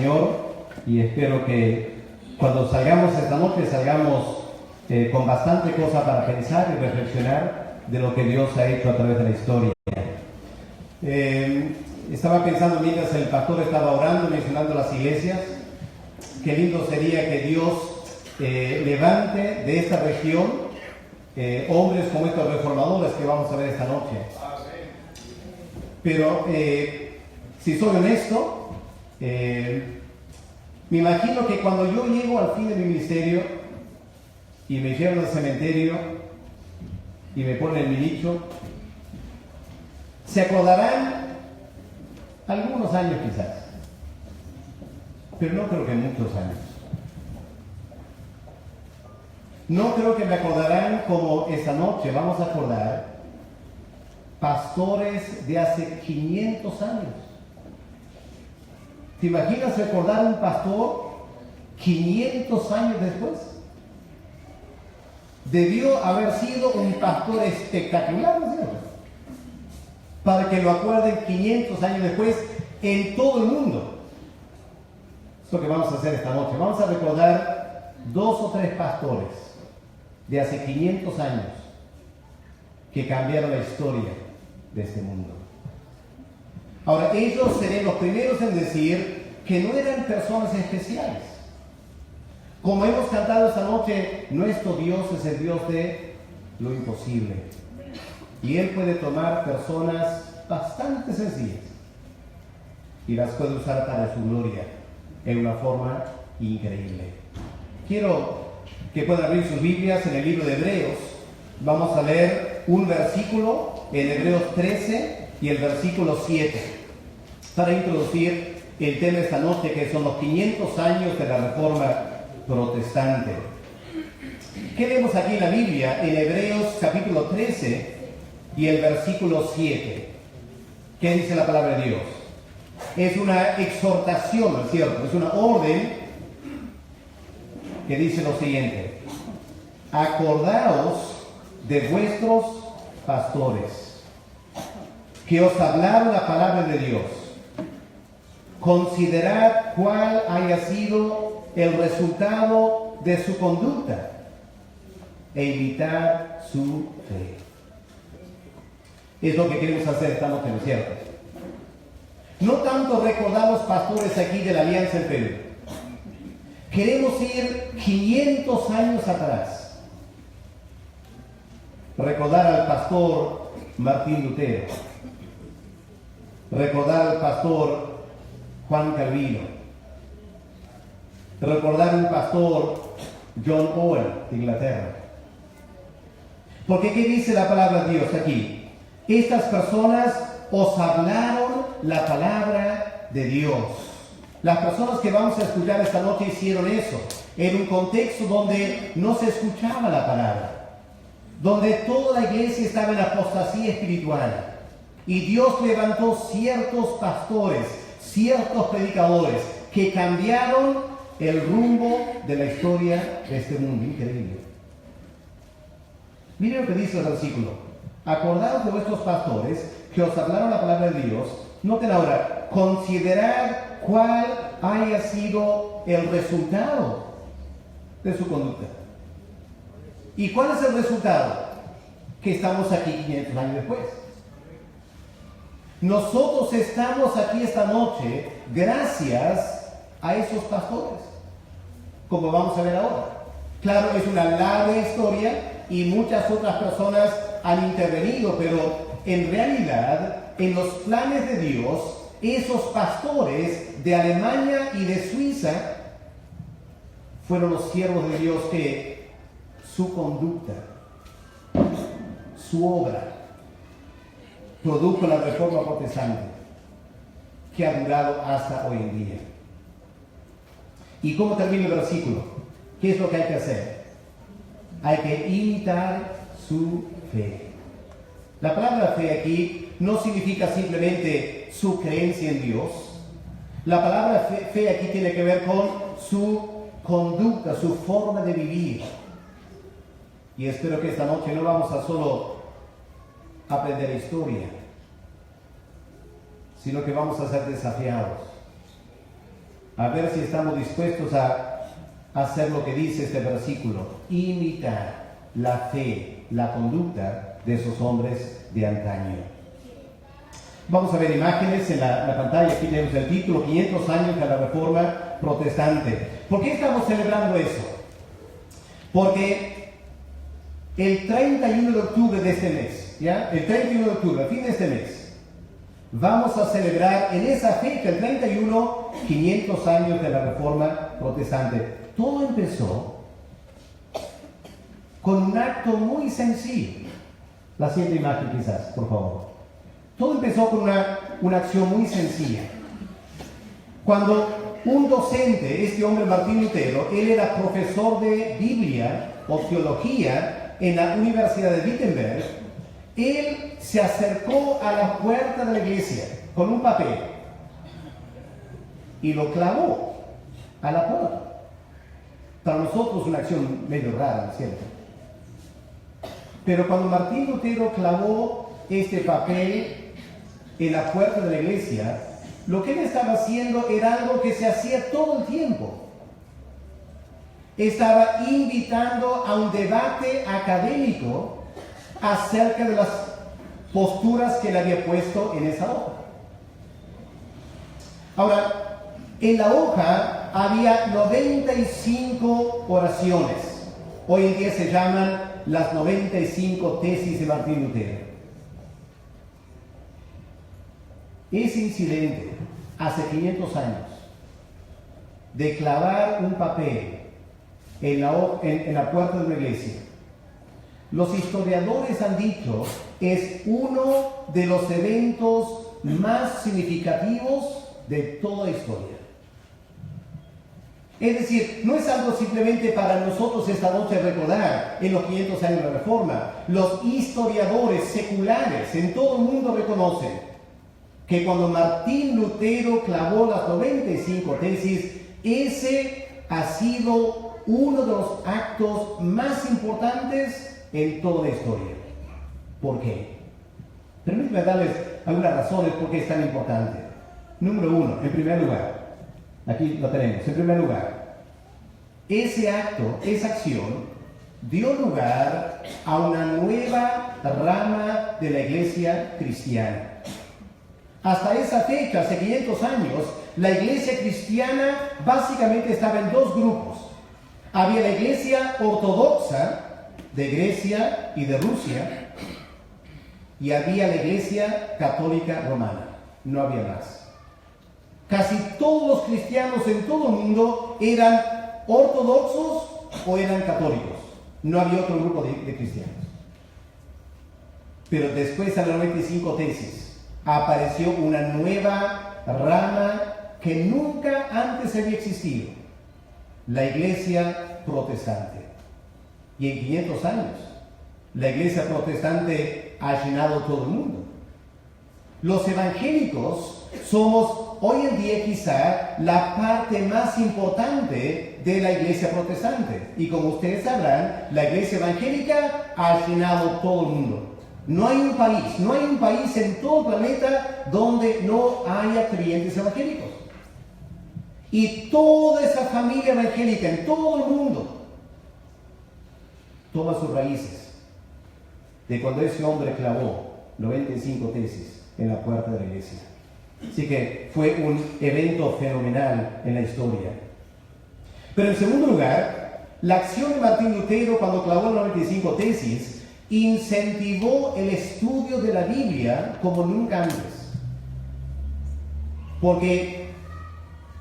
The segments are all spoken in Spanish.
Señor y espero que cuando salgamos esta noche salgamos con bastante cosa para pensar y reflexionar de lo que Dios ha hecho a través de la historia. Estaba pensando mientras el pastor estaba orando, mencionando las iglesias, qué lindo sería que Dios levante de esta región hombres como estos reformadores que vamos a ver esta noche. Pero si soy honesto, me imagino que cuando yo llego al fin de mi ministerio y me llevan al cementerio y me ponen mi nicho, se acordarán algunos años quizás, pero no creo que muchos años. No creo que me acordarán como esta noche vamos a acordar pastores de hace 500 años. ¿Te imaginas recordar un pastor 500 años después? Debió haber sido un pastor espectacular, ¿no es cierto? Para que lo acuerden 500 años después en todo el mundo. Es lo que vamos a hacer esta noche. Vamos a recordar 2 o 3 pastores de hace 500 años que cambiaron la historia de este mundo. Ahora, ellos serían los primeros en decir que no eran personas especiales. Como hemos cantado esta noche, nuestro Dios es el Dios de lo imposible. Y Él puede tomar personas bastante sencillas y las puede usar para su gloria en una forma increíble. Quiero que puedan abrir sus Biblias en el libro de Hebreos. Vamos a leer un versículo en Hebreos 13 y el versículo 7 para introducir el tema de esta noche, que son los 500 años de la Reforma Protestante. ¿Qué vemos aquí en la Biblia? En Hebreos capítulo 13 y el versículo 7. ¿Qué dice la palabra de Dios? Es una exhortación, ¿no es cierto? Es una orden que dice lo siguiente: acordaos de vuestros pastores, que os hablaron la palabra de Dios. Considerad cuál haya sido el resultado de su conducta e imitad su fe. Es lo que queremos hacer esta noche, ¿no es cierto? No tanto recordar los pastores aquí de la Alianza del Perú. Queremos ir 500 años atrás. Recordar al pastor Martín Lutero. Recordar al pastor Juan Calvino. Recordar al pastor John Owen de Inglaterra. Porque ¿qué dice la palabra de Dios aquí? Estas personas os hablaron la palabra de Dios. Las personas que vamos a escuchar esta noche hicieron eso en un contexto donde no se escuchaba la palabra, donde toda la iglesia estaba en apostasía espiritual, y Dios levantó ciertos pastores, ciertos predicadores que cambiaron el rumbo de la historia de este mundo. Increíble. Miren lo que dice el versículo: acordaos de vuestros pastores que os hablaron la palabra de Dios. Noten ahora: considerad cuál haya sido el resultado de su conducta. ¿Y cuál es el resultado? Que estamos aquí 500 años después. Nosotros estamos aquí esta noche gracias a esos pastores, como vamos a ver ahora. Claro, es una larga historia y muchas otras personas han intervenido, pero en realidad, en los planes de Dios, esos pastores de Alemania y de Suiza fueron los siervos de Dios que su conducta, su obra, produjo la Reforma Protestante que ha durado hasta hoy en día. ¿Y cómo termina el versículo? ¿Qué es lo que hay que hacer? Hay que imitar su fe. La palabra fe aquí no significa simplemente su creencia en Dios. La palabra fe aquí tiene que ver con su conducta, su forma de vivir. Y espero que esta noche no vamos a solo aprender historia, sino que vamos a ser desafiados A ver si estamos dispuestos a hacer lo que dice este versículo. Imitar la fe, la conducta de esos hombres de antaño. Vamos a ver imágenes en la pantalla. Aquí tenemos el título, 500 años de la Reforma Protestante. ¿Por qué estamos celebrando eso? Porque el 31 de octubre de este mes, ¿ya? El 31 de octubre, a fin de este mes, vamos a celebrar en esa fecha, el 31, 500 años de la Reforma Protestante. Todo empezó con un acto muy sencillo. La siguiente imagen quizás, por favor. Todo empezó con una acción muy sencilla. Cuando un docente, este hombre Martín Lutero, él era profesor de Biblia o teología en la Universidad de Wittenberg, él se acercó a la puerta de la iglesia con un papel y lo clavó a la puerta. Para nosotros una acción medio rara, ¿no es cierto? Pero cuando Martín Lutero clavó este papel en la puerta de la iglesia, lo que él estaba haciendo era algo que se hacía todo el tiempo. Estaba invitando a un debate académico acerca de las posturas que él había puesto en esa hoja. Ahora, en la hoja había 95 oraciones. Hoy en día se llaman las 95 tesis de Martín Lutero. Ese incidente, hace 500 años, de clavar un papel en la puerta de una iglesia, los historiadores han dicho, es uno de los eventos más significativos de toda la historia. Es decir, no es algo simplemente para nosotros esta noche recordar en los 500 años de la Reforma. Los historiadores seculares en todo el mundo reconocen que cuando Martín Lutero clavó las 95 tesis, ese ha sido uno de los actos más importantes en toda la historia. ¿Por qué? Permítanme darles algunas razones por qué es tan importante. Número uno, en primer lugar, aquí lo tenemos, en primer lugar, ese acto, esa acción, dio lugar a una nueva rama de la iglesia cristiana. Hasta esa fecha, hace 500 años, la iglesia cristiana básicamente estaba en dos grupos. Había la iglesia ortodoxa de Grecia y de Rusia, y había la iglesia católica romana. No había más. Casi todos los cristianos en todo el mundo eran ortodoxos o eran católicos. No había otro grupo de cristianos. Pero después de las 95 tesis, apareció una nueva rama que nunca antes había existido, la iglesia protestante. Y en 500 años, la iglesia protestante ha llenado todo el mundo. Los evangélicos somos hoy en día quizá la parte más importante de la iglesia protestante. Y como ustedes sabrán, la iglesia evangélica ha llenado todo el mundo. No hay un país en todo el planeta donde no haya creyentes evangélicos. Y toda esa familia evangélica en todo el mundo toma sus raíces de cuando ese hombre clavó 95 tesis en la puerta de la iglesia. Así que fue un evento fenomenal en la historia. Pero en segundo lugar, la acción de Martín Lutero cuando clavó 95 tesis incentivó el estudio de la Biblia como nunca antes. Porque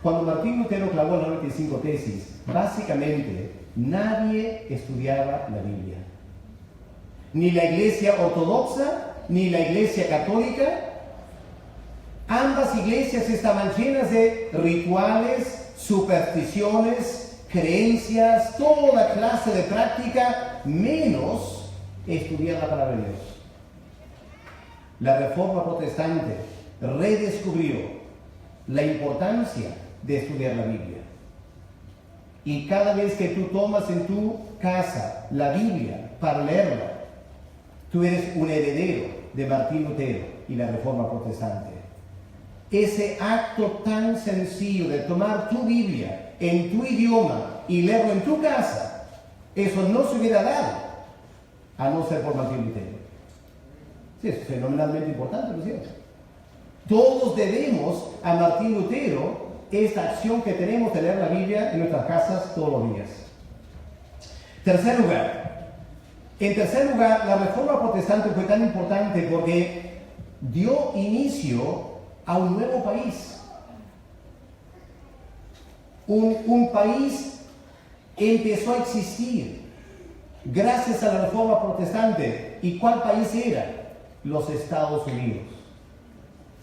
cuando Martín Lutero clavó 95 tesis, básicamente nadie estudiaba la Biblia. Ni la iglesia ortodoxa, ni la iglesia católica. Ambas iglesias estaban llenas de rituales, supersticiones, creencias, toda clase de práctica, menos estudiar la palabra de Dios. La Reforma Protestante redescubrió la importancia de estudiar la Biblia. Y cada vez que tú tomas en tu casa la Biblia para leerla, tú eres un heredero de Martín Lutero y la Reforma Protestante. ese acto tan sencillo de tomar tu Biblia en tu idioma y leerlo en tu casa, eso no se hubiera dado a no ser por Martín Lutero. Sí, es fenomenalmente importante, ¿no es cierto? Todos debemos a Martín Lutero esta acción que tenemos de leer la Biblia en nuestras casas todos los días. Tercer lugar. En tercer lugar, la Reforma Protestante fue tan importante porque dio inicio a un nuevo país. Un país empezó a existir gracias a la Reforma Protestante. ¿Y cuál país era? Los Estados Unidos.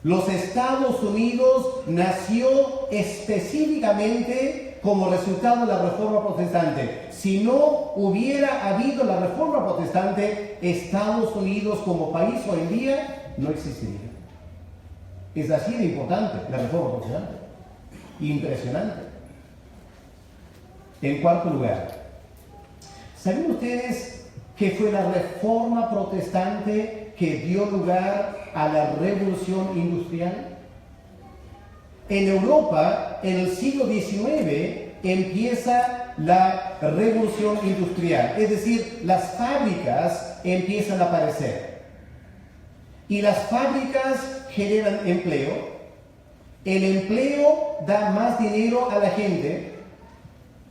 Los Estados Unidos nació específicamente como resultado de la Reforma Protestante. Si no hubiera habido la Reforma Protestante, Estados Unidos como país hoy en día no existiría. Es así de importante la Reforma Protestante. Impresionante. En cuarto lugar, ¿saben ustedes que fue la Reforma Protestante que dio lugar a la Revolución Industrial? En Europa, en el siglo XIX, empieza la Revolución Industrial, es decir, las fábricas empiezan a aparecer. Y las fábricas generan empleo, el empleo da más dinero a la gente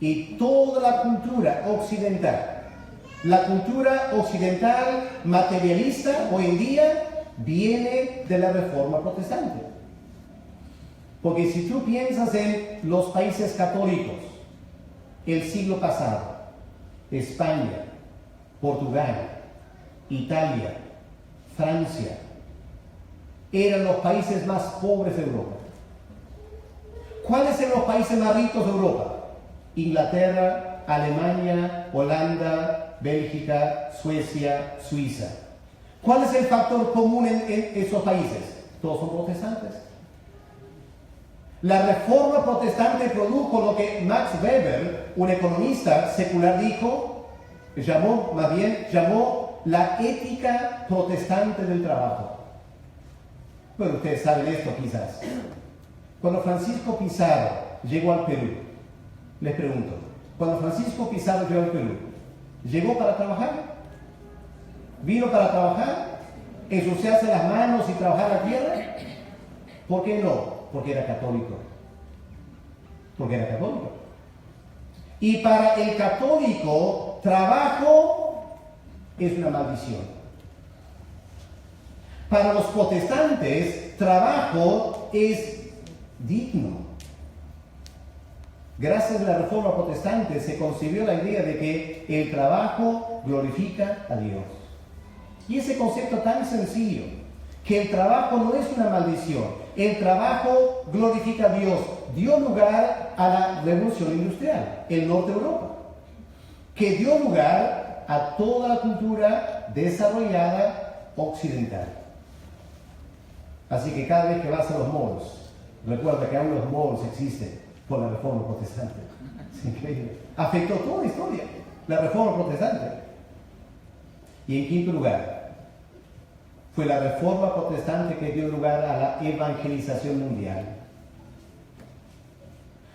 y toda la cultura occidental, materialista hoy en día, viene de la Reforma Protestante. Porque si tú piensas en los países católicos, el siglo pasado, España, Portugal, Italia, Francia, eran los países más pobres de Europa. ¿Cuáles eran los países más ricos de Europa? Inglaterra, Alemania, Holanda, Bélgica, Suecia, Suiza. ¿Cuál es el factor común en esos países? Todos son protestantes. La Reforma Protestante produjo lo que Max Weber, un economista secular, llamó la ética protestante del trabajo. Bueno, ustedes saben esto quizás. Cuando Francisco Pizarro llegó al Perú, les pregunto, cuando Francisco Pizarro llegó al Perú, ¿llegó para trabajar? ¿Vino para trabajar? ¿Ensuciarse las manos y trabajar la tierra? ¿Por qué no? Porque era católico. Y para el católico, trabajo es una maldición. Para los protestantes, trabajo es digno. Gracias a la Reforma Protestante se concibió la idea de que el trabajo glorifica a Dios. Y ese concepto tan sencillo, que el trabajo no es una maldición, el trabajo glorifica a Dios, dio lugar a la Revolución Industrial, el norte de Europa, que dio lugar a toda la cultura desarrollada occidental. Así que cada vez que vas a los malls, recuerda que aún los malls existen por la Reforma Protestante. Es increíble. Afectó toda la historia, la Reforma Protestante. Y en quinto lugar, fue la Reforma Protestante que dio lugar a la evangelización mundial.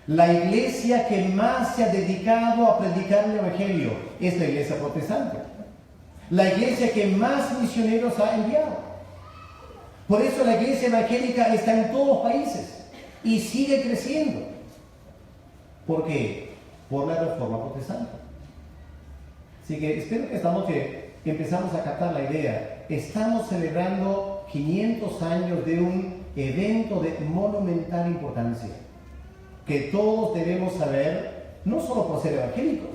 La iglesia que más se ha dedicado a predicar el Evangelio es la iglesia protestante. La iglesia que más misioneros ha enviado. Por eso la iglesia evangélica está en todos los países y sigue creciendo. ¿Por qué? Por la Reforma Protestante. Así que espero que esta noche empezamos a captar la idea. Estamos celebrando 500 años de un evento de monumental importancia, que todos debemos saber, no solo por ser evangélicos,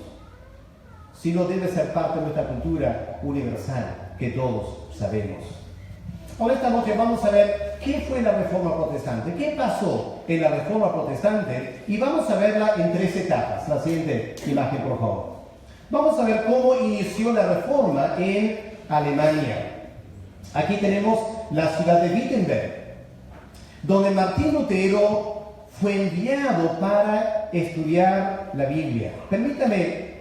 sino debe ser parte de nuestra cultura universal, que todos sabemos. Ahora esta noche vamos a ver qué fue la Reforma Protestante, qué pasó en la Reforma Protestante, y vamos a verla en 3 etapas. La siguiente imagen, por favor. Vamos a ver cómo inició la Reforma en Alemania. Aquí tenemos la ciudad de Wittenberg, donde Martín Lutero fue enviado para estudiar la Biblia. Permítame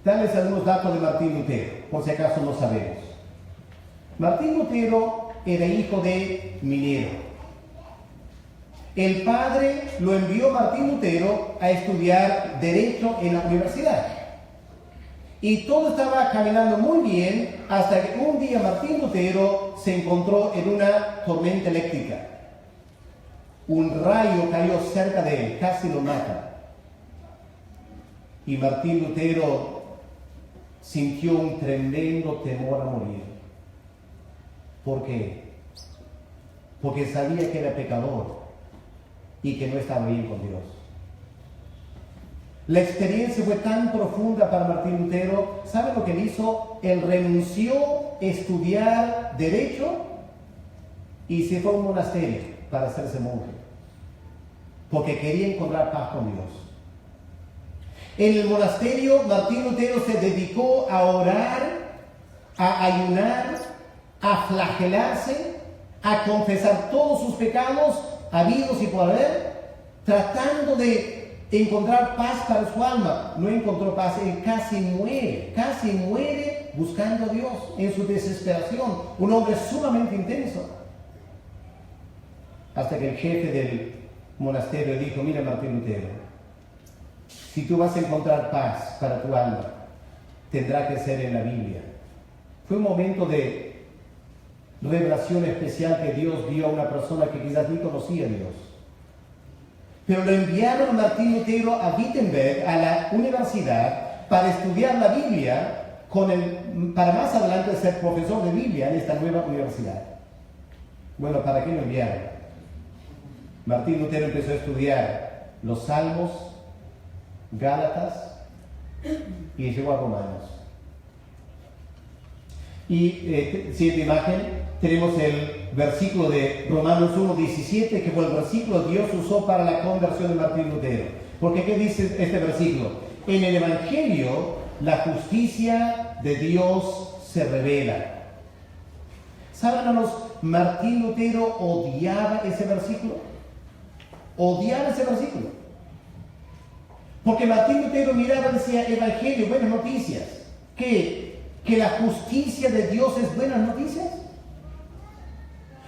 darles algunos datos de Martín Lutero, por si acaso no sabemos. Martín Lutero era hijo de minero. el padre lo envió Martín Lutero a estudiar Derecho en la universidad. Y todo estaba caminando muy bien hasta que un día Martín Lutero se encontró en una tormenta eléctrica. Un rayo cayó cerca de él, casi lo mata. Y Martín Lutero sintió un tremendo temor a morir. ¿Por qué? Porque sabía que era pecador y que no estaba bien con Dios. La experiencia fue tan profunda para Martín Lutero. ¿Sabe lo que él hizo? Él renunció a estudiar Derecho y se fue a un monasterio para hacerse monje, porque quería encontrar paz con Dios. En el monasterio, Martín Lutero se dedicó a orar, a ayunar, a flagelarse, a confesar todos sus pecados habidos y por haber, tratando de encontrar paz para su alma. No encontró paz, él casi muere buscando a Dios en su desesperación. Un hombre sumamente intenso. Hasta que el jefe del monasterio dijo: mira, Martín Lutero, si tú vas a encontrar paz para tu alma, tendrá que ser en la Biblia. Fue un momento de revelación especial que Dios dio a una persona que quizás ni conocía a Dios. Pero lo enviaron a Martín Lutero a Wittenberg, a la universidad, para estudiar la Biblia, para más adelante ser profesor de Biblia en esta nueva universidad. Bueno, ¿para qué lo enviaron? Martín Lutero empezó a estudiar los Salmos, Gálatas, y llegó a Romanos. Y siguiente imagen, tenemos el versículo de Romanos 1:17, que fue el versículo que Dios usó para la conversión de Martín Lutero. Porque ¿qué dice este versículo? En el Evangelio la justicia de Dios se revela. ¿Saben, hermanos? Martín Lutero odiaba ese versículo. Odiaba ese versículo. Porque Martín Lutero miraba y decía: Evangelio, buenas noticias. ¿Que la justicia de Dios es buenas noticias?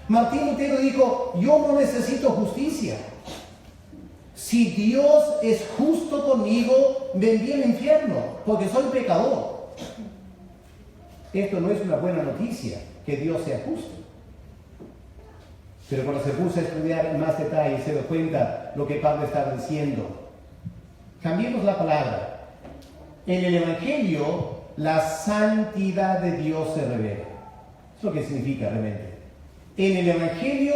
Martín Lutero dijo: yo no necesito justicia. Si Dios es justo conmigo, me envía al infierno, porque soy pecador. Esto no es una buena noticia, que Dios sea justo. Pero cuando se puso a estudiar en más detalle, se dio cuenta lo que Pablo estaba diciendo. Cambiemos la palabra. En el Evangelio, la santidad de Dios se revela. ¿Eso es lo que significa realmente? En el Evangelio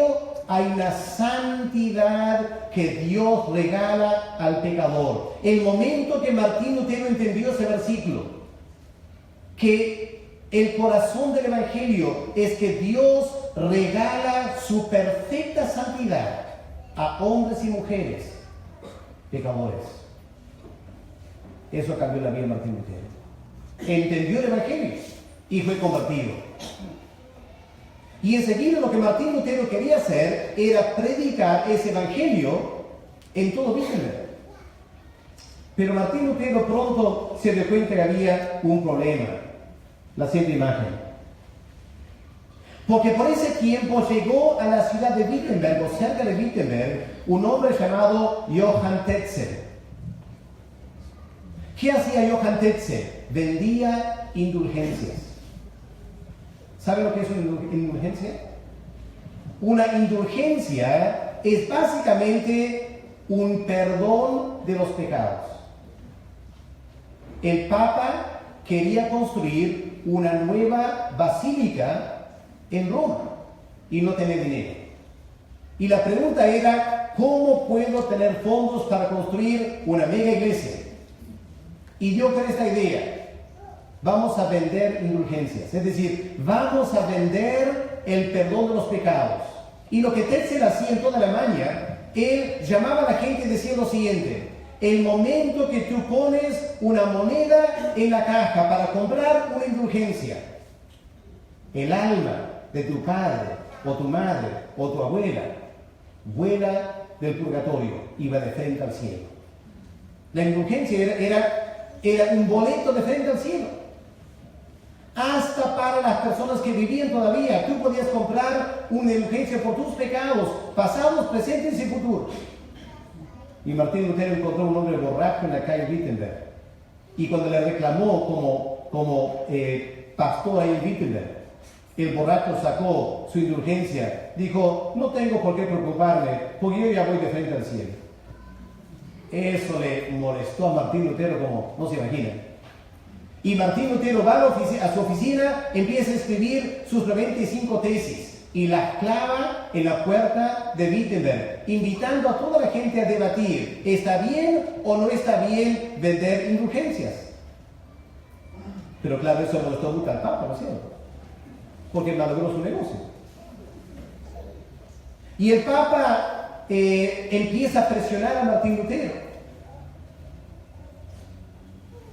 hay una santidad que Dios regala al pecador. El momento que Martín Lutero entendió ese versículo, que el corazón del Evangelio es que Dios regala su perfecta santidad a hombres y mujeres pecadores. Eso cambió la vida de Martín Lutero. Entendió el Evangelio y fue convertido. Y enseguida lo que Martín Lutero quería hacer era predicar ese Evangelio en todo Wittenberg. Pero Martín Lutero pronto se dio cuenta que había un problema. La siguiente imagen. Porque por ese tiempo llegó a la ciudad de Wittenberg, o cerca de Wittenberg, un hombre llamado Johann Tetzel. ¿Qué hacía Johann Tetzel? Vendía indulgencias. ¿Sabe lo que es una indulgencia? Una indulgencia es básicamente un perdón de los pecados. El Papa quería construir una nueva basílica en Roma y no tenía dinero. Y la pregunta era: ¿cómo puedo tener fondos para construir una mega iglesia? Y dio con esta idea: vamos a vender indulgencias, es decir, vamos a vender el perdón de los pecados. Y lo que Tetzel hacía en toda Alemania, él llamaba a la gente y decía lo siguiente: el momento que tú pones una moneda en la caja para comprar una indulgencia, el alma de tu padre o tu madre o tu abuela vuela del purgatorio y va de frente al cielo. La indulgencia era un boleto de frente al cielo. Hasta para las personas que vivían todavía, tú podías comprar una indulgencia por tus pecados pasados, presentes y futuros. Y Martín Lutero encontró un hombre borracho en la calle Wittenberg. Y cuando le reclamó como pastor ahí en Wittenberg, el borracho sacó su indulgencia. Dijo, no tengo por qué preocuparme, porque yo ya voy de frente al cielo. Eso le molestó a Martín Lutero como no se imagina. Y Martín Lutero va a su oficina, empieza a escribir sus 95 tesis y las clava en la puerta de Wittenberg, invitando a toda la gente a debatir, ¿está bien o no está bien vender indulgencias? Pero claro, eso molestó mucho al Papa, ¿no es cierto? Porque malogró su negocio. Y el Papa empieza a presionar a Martín Lutero.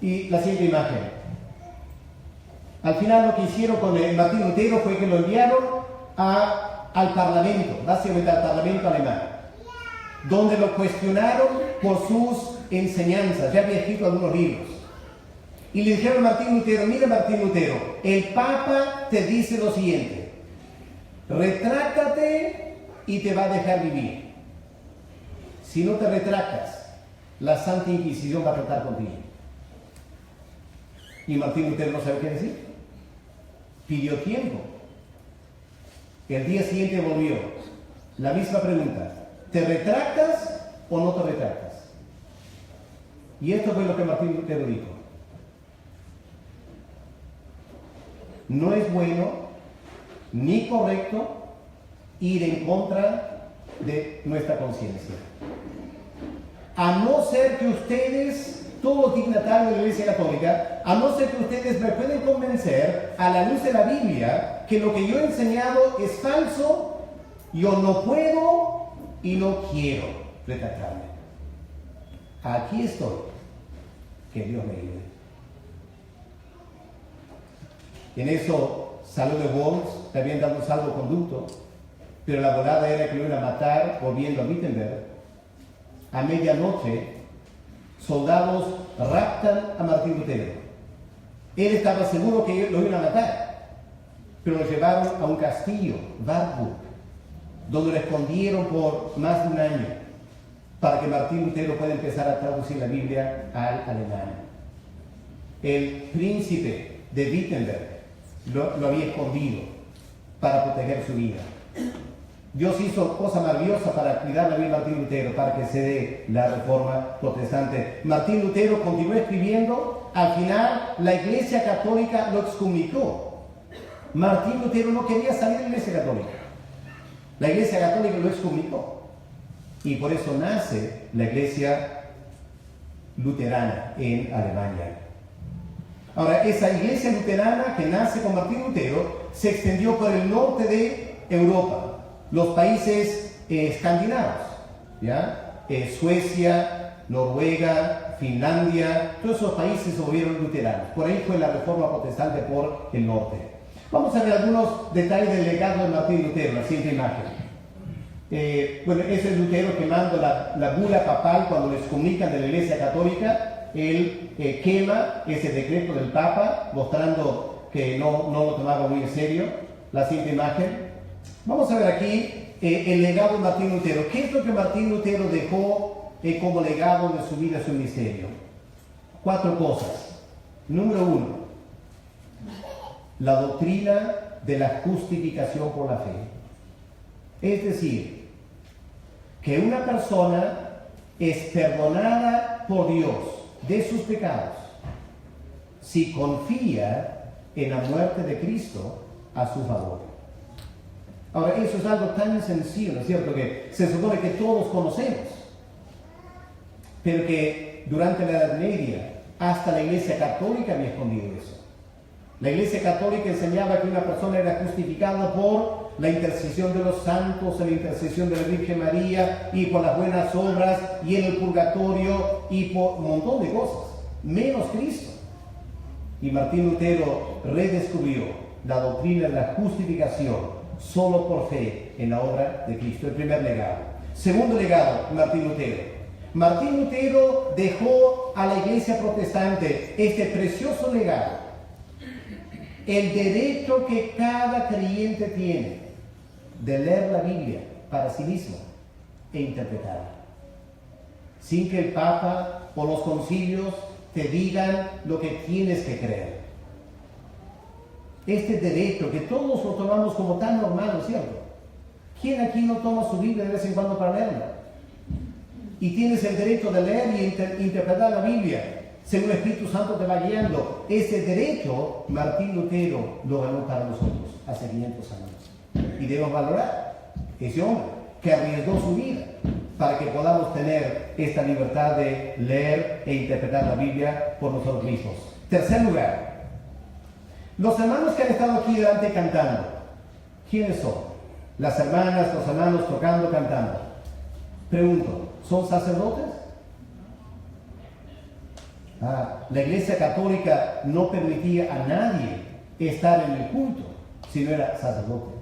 Y la siguiente imagen. Al final lo que hicieron con Martín Lutero fue que lo enviaron al Parlamento, básicamente al Parlamento alemán, donde lo cuestionaron por sus enseñanzas. Ya había escrito algunos libros. Y le dijeron a Martín Lutero, mira Martín Lutero, el Papa te dice lo siguiente, retráctate y te va a dejar vivir. Si no te retractas, la Santa Inquisición va a tratar contigo. Y Martín Lutero no sabe qué decir. Pidió tiempo. El día siguiente volvió. La misma pregunta, ¿te retractas o no te retractas? Y esto fue lo que Martín Lutero dijo. No es bueno ni correcto ir en contra de nuestra conciencia. A no ser que ustedes, todos los dignatarios de la Iglesia Católica, a no ser que ustedes me pueden convencer a la luz de la Biblia que lo que yo he enseñado es falso, yo no puedo y no quiero retractarme. Aquí estoy. Que Dios me ayude. En eso salió de Worms, le habían dado un salvoconducto, pero la volada era que lo iban a matar volviendo a Wittenberg. A medianoche, soldados raptan a Martín Lutero. Él estaba seguro que lo iban a matar, pero lo llevaron a un castillo, Wartburg, donde lo escondieron por más de un año, para que Martín Lutero pueda empezar a traducir la Biblia al alemán. El príncipe de Wittenberg lo había escondido para proteger su vida. Dios hizo cosa maravillosa para cuidar la vida de Martín Lutero, para que se dé la reforma protestante. Martín Lutero continuó escribiendo, al final la Iglesia Católica lo excomunicó. Martín Lutero no quería salir de la Iglesia Católica. La Iglesia Católica lo excomunicó. Y por eso nace la Iglesia Luterana en Alemania. Ahora, esa Iglesia Luterana que nace con Martín Lutero se extendió por el norte de Europa, los países escandinavos, ¿ya? Suecia, Noruega, Finlandia, todos esos países se volvieron luteranos. Por ahí fue la reforma protestante por el norte. Vamos a ver algunos detalles del legado de Martín Lutero, la siguiente imagen. Bueno, ese es Lutero quemando la bula papal cuando les comunican de la Iglesia Católica. Él quema ese decreto del Papa, mostrando que no lo tomaba muy en serio. La siguiente imagen. Vamos a ver aquí el legado de Martín Lutero. ¿Qué es lo que Martín Lutero dejó como legado de su vida, su ministerio? 4 cosas. Número 1, la doctrina de la justificación por la fe. Es decir, que una persona es perdonada por Dios de sus pecados si confía en la muerte de Cristo a su favor. Ahora, eso es algo tan sencillo, ¿no es cierto?, que se supone que todos conocemos, pero que durante la Edad Media hasta la Iglesia Católica había escondido eso. La Iglesia Católica enseñaba que una persona era justificada por la intercesión de los santos, la intercesión de la Virgen María, y por las buenas obras, y en el purgatorio, y por un montón de cosas, menos Cristo. Y Martín Lutero redescubrió la doctrina de la justificación solo por fe en la obra de Cristo. El primer legado. Segundo legado, Martín Lutero. Martín Lutero dejó a la Iglesia protestante este precioso legado: el derecho que cada creyente tiene de leer la Biblia para sí mismo e interpretarla, sin que el Papa o los concilios te digan lo que tienes que creer. Este derecho que todos lo tomamos como tan normal, ¿no es cierto? ¿Quién aquí no toma su Biblia de vez en cuando para leerla? Y tienes el derecho de leer y interpretar la Biblia según el Espíritu Santo te va guiando. Ese derecho Martín Lutero lo ganó para nosotros hace 500 años. Y debemos valorar ese hombre que arriesgó su vida para que podamos tener esta libertad de leer e interpretar la Biblia por nosotros mismos. Tercer lugar, los hermanos que han estado aquí delante cantando, ¿quiénes son? Las hermanas, los hermanos tocando, cantando. Pregunto, ¿son sacerdotes? La Iglesia Católica no permitía a nadie estar en el culto si no era sacerdote.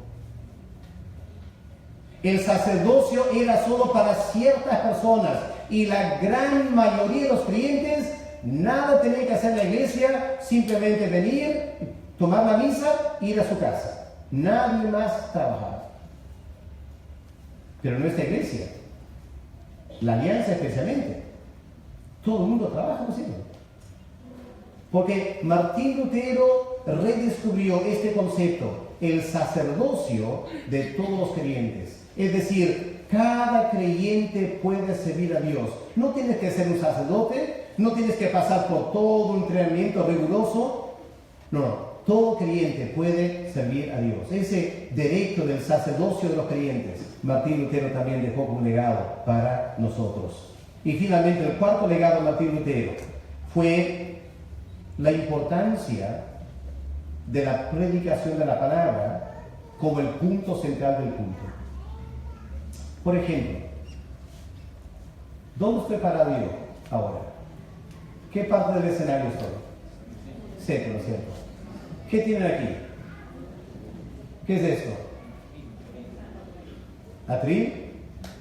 El sacerdocio era solo para ciertas personas y la gran mayoría de los creyentes nada tenía que hacer en la iglesia, simplemente venir, tomar la misa, ir a su casa. Nadie más trabajaba. Pero en nuestra iglesia, la alianza especialmente, todo el mundo trabaja, ¿no es cierto? Porque Martín Lutero redescubrió este concepto, el sacerdocio de todos los creyentes. Es decir, cada creyente puede servir a Dios. No tienes que ser un sacerdote, no tienes que pasar por todo un entrenamiento riguroso. No, todo creyente puede servir a Dios. Ese derecho del sacerdocio de los creyentes, Martín Lutero también dejó como legado para nosotros. Y finalmente, el cuarto legado de Martín Lutero fue la importancia de la predicación de la palabra como el punto central del culto. Por ejemplo, ¿dónde estoy parado yo ahora? ¿Qué parte del escenario estoy? Seco, ¿no es cierto? ¿Qué tienen aquí? ¿Qué es esto? ¿Atril?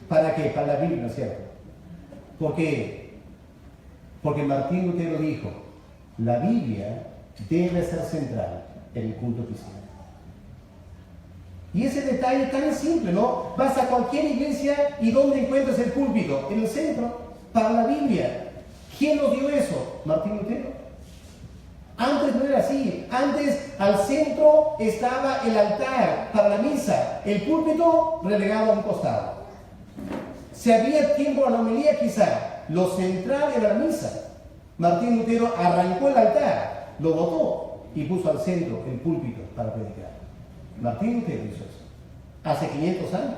¿Para qué? Para la Biblia, ¿no es cierto? ¿Por qué? Porque Martín Lutero dijo, la Biblia debe ser central en el culto cristiano. Y ese detalle tan simple, ¿no? Vas a cualquier iglesia y ¿dónde encuentras el púlpito? En el centro, para la Biblia. ¿Quién nos dio eso? Martín Lutero. Antes no era así. Antes al centro estaba el altar para la misa, el púlpito relegado a un costado. Si había tiempo a la homilía, quizá, lo central era la misa. Martín Lutero arrancó el altar, lo botó y puso al centro el púlpito para predicar. Martín Lutero hizo eso hace 500 años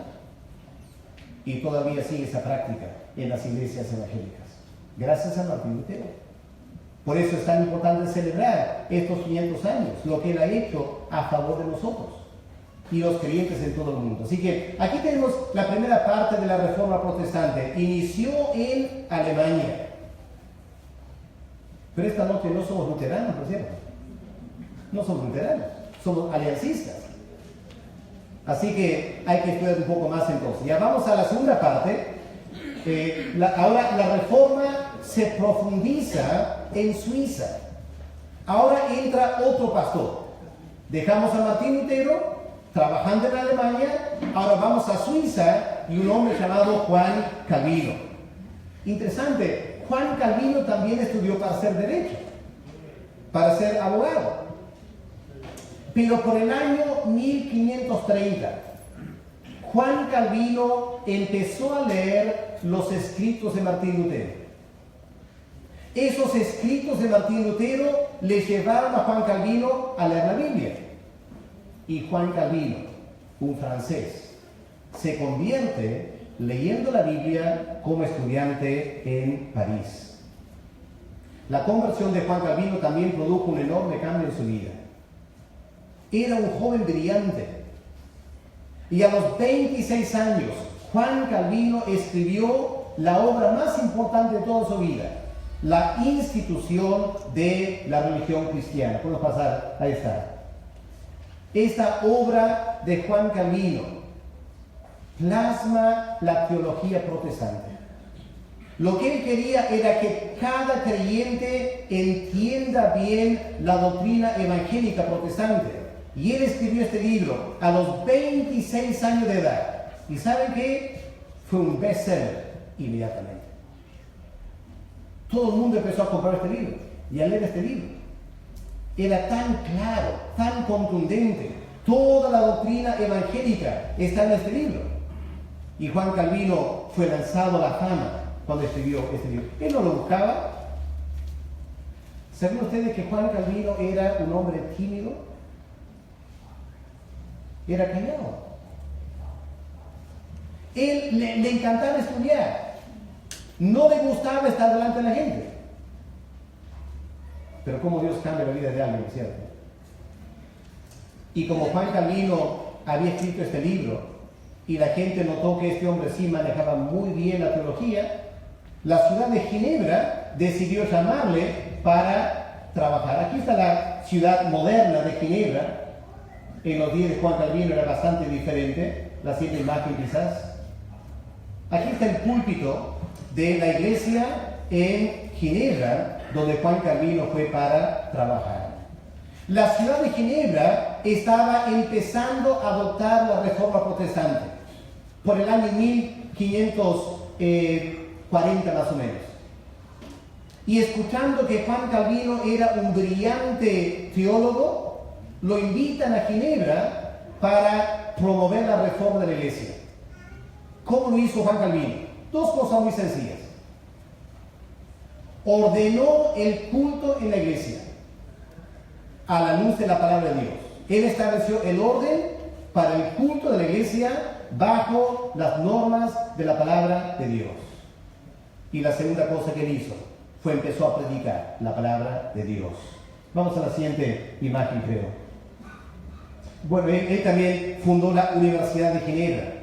y todavía sigue esa práctica en las iglesias evangélicas. Gracias a Martín Lutero. Por eso es tan importante celebrar estos 500 años, lo que él ha hecho a favor de nosotros y los creyentes en todo el mundo. Así que aquí tenemos la primera parte de la Reforma Protestante. Inició en Alemania. Pero esta noche no somos luteranos, ¿no es cierto? No somos luteranos, somos aliancistas. Así que hay que estudiar un poco más entonces. Ya vamos a la segunda parte. Ahora la Reforma se profundiza en Suiza. Ahora entra otro pastor. Dejamos a Martín Lutero trabajando en Alemania. Ahora vamos a Suiza y un hombre llamado Juan Calvino. Interesante, Juan Calvino también estudió para hacer derecho, para ser abogado. Pero por el año 1530, Juan Calvino empezó a leer los escritos de Martín Lutero. Esos escritos de Martín Lutero le llevaron a Juan Calvino a leer la Biblia. Y Juan Calvino, un francés, se convierte leyendo la Biblia como estudiante en París. La conversión de Juan Calvino también produjo un enorme cambio en su vida. Era un joven brillante. Y a los 26 años, Juan Calvino escribió la obra más importante de toda su vida, la institución de la religión cristiana. Podemos pasar, ahí está. Esta obra de Juan Calvino plasma la teología protestante. Lo que él quería era que cada creyente entienda bien la doctrina evangélica protestante. Y él escribió este libro a los 26 años de edad. ¿Y saben qué? Fue un bestseller inmediatamente. Todo el mundo empezó a comprar este libro y a leer este libro. Era tan claro, tan contundente. Toda la doctrina evangélica está en este libro. Y Juan Calvino fue lanzado a la fama cuando escribió este libro. Él no lo buscaba. ¿Saben ustedes que Juan Calvino era un hombre tímido? Era callado. Él le encantaba estudiar. No le gustaba estar delante de la gente. Pero cómo Dios cambia la vida de alguien, ¿cierto? Y como Juan Calvino había escrito este libro y la gente notó que este hombre sí manejaba muy bien la teología, la ciudad de Ginebra decidió llamarle para trabajar. Aquí está la ciudad moderna de Ginebra. En los días de Juan Calvino era bastante diferente. La siguiente imagen quizás. Aquí está el púlpito de la iglesia en Ginebra, donde Juan Calvino fue para trabajar. La ciudad de Ginebra estaba empezando a adoptar la reforma protestante por el año 1540 más o menos. Y escuchando que Juan Calvino era un brillante teólogo, lo invitan a Ginebra para promover la reforma de la iglesia. ¿Cómo lo hizo Juan Calvino? Dos cosas muy sencillas. Ordenó el culto en la iglesia a la luz de la palabra de Dios. Él estableció el orden para el culto de la iglesia bajo las normas de la palabra de Dios. Y la segunda cosa que él hizo fue empezó a predicar la palabra de Dios. Vamos a la siguiente imagen, creo. Bueno, él también fundó la Universidad de Ginebra.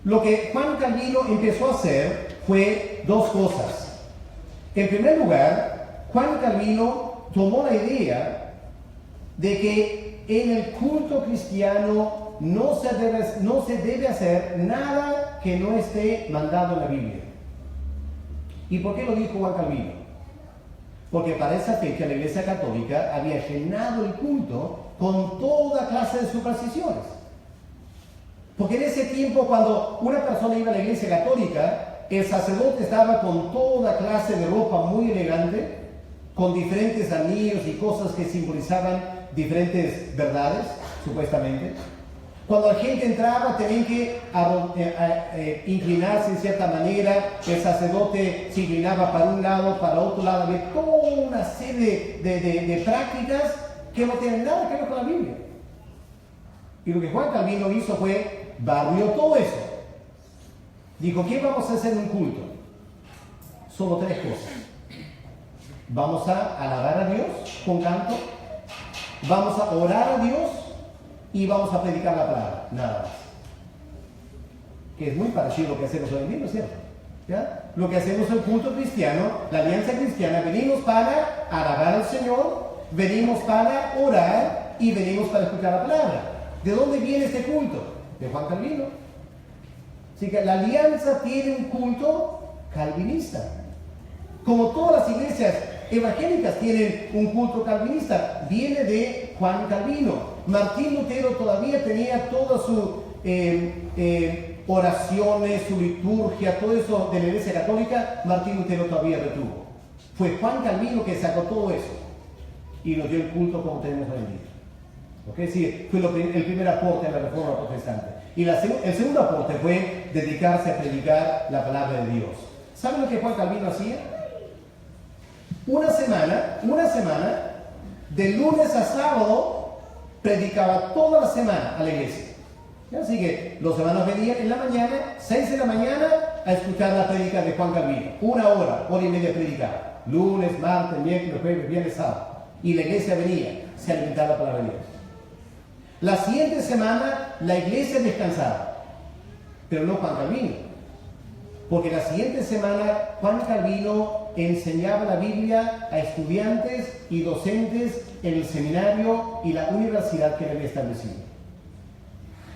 Lo que Juan Calvino empezó a hacer fue dos cosas. En primer lugar, Juan Calvino tomó la idea de que en el culto cristiano no se debe hacer nada que no esté mandado en la Biblia. ¿Y por qué lo dijo Juan Calvino? Porque para esa fecha la Iglesia Católica había llenado el culto con toda clase de supersticiones. Porque en ese tiempo, cuando una persona iba a la Iglesia Católica, el sacerdote estaba con toda clase de ropa muy elegante, con diferentes anillos y cosas que simbolizaban diferentes verdades, supuestamente. Cuando la gente entraba, tenían que inclinarse en cierta manera. El sacerdote se inclinaba para un lado, para otro lado. Había toda una serie de prácticas que no tienen nada que ver con la Biblia. Y lo que Juan Calvino hizo fue barrió todo eso. Dijo, ¿qué vamos a hacer en un culto? Solo tres cosas. Vamos a alabar a Dios con canto, vamos a orar a Dios y vamos a predicar la palabra, nada más. Que es muy parecido a lo que hacemos hoy en día, ¿no es cierto? ¿Ya? Lo que hacemos en el culto cristiano, la alianza cristiana, venimos para alabar al Señor, venimos para orar y venimos para escuchar la palabra. ¿De dónde viene este culto? De Juan Calvino. Así que la alianza tiene un culto calvinista. Como todas las iglesias evangélicas tienen un culto calvinista, viene de Juan Calvino. Martín Lutero todavía tenía todas sus oraciones, su liturgia, todo eso de la Iglesia Católica, Martín Lutero todavía retuvo. Fue Juan Calvino que sacó todo eso y nos dio el culto como tenemos hoy en día. ¿Okay? Sí, fue el primer aporte a la Reforma Protestante. Y el segundo aporte fue dedicarse a predicar la palabra de Dios. ¿Saben lo que Juan Calvino hacía? Una semana, de lunes a sábado, predicaba toda la semana a la iglesia. Así que los hermanos venían en la mañana, 6 de la mañana, a escuchar la prédica de Juan Calvino. 1 hora y media predicaba. Lunes, martes, miércoles, jueves, viernes, sábado. Y la iglesia venía, se alimentaba la palabra de Dios. La siguiente semana, la iglesia descansaba. Pero no Juan Calvino. Porque la siguiente semana Juan Calvino enseñaba la Biblia a estudiantes y docentes en el seminario y la universidad que él había establecido.